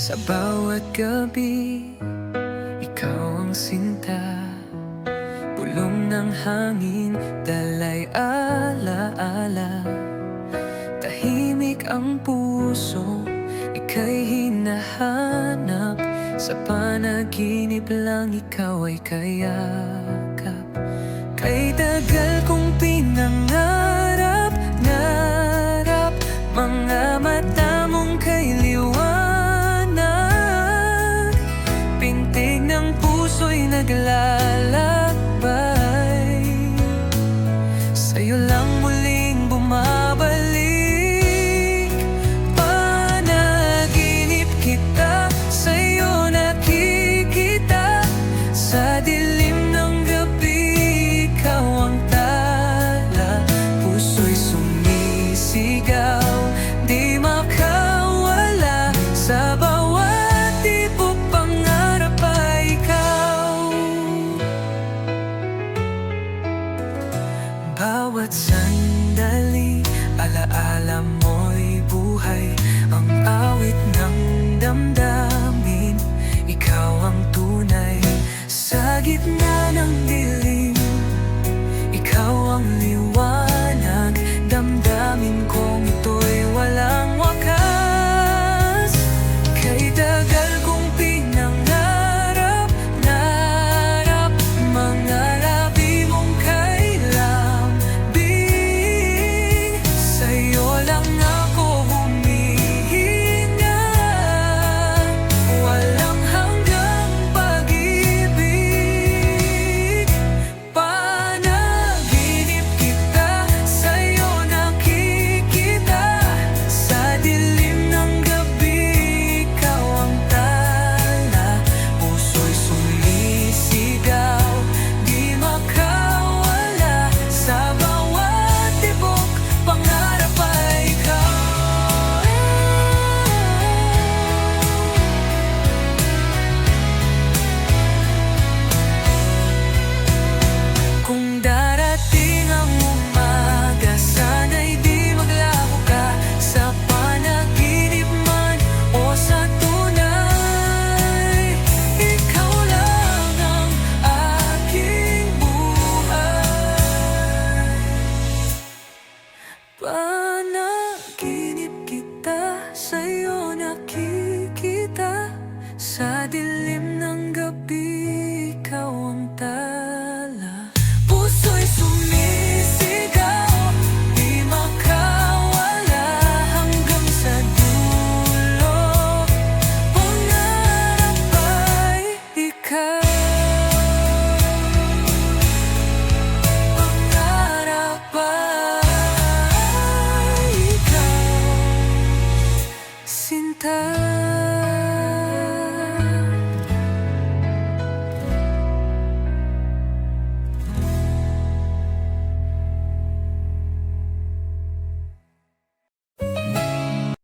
Sa bawat gabi, ikaw ang sinta. Bulong ng hangin, dalay alaala. Tahimik ang puso, ika'y hinahanap. Sa panaginip lang ikaw ay kayakap. Kay tagal kong pinangarap, narap, mga mata mong kay liwanag. Pintig ng puso'y naglalakbay, sa'yo lang muling bumabalik. Panaginip kita, sa'yo nakikita. Sa dilim ng gabi, ikaw ang tala. Puso'y sumisigaw, di makawala. Sa bawat tibok pangarap ay ikaw. Bawat sandali, alaala mo'y buhay. Ang awit ng damdamin, ikaw ang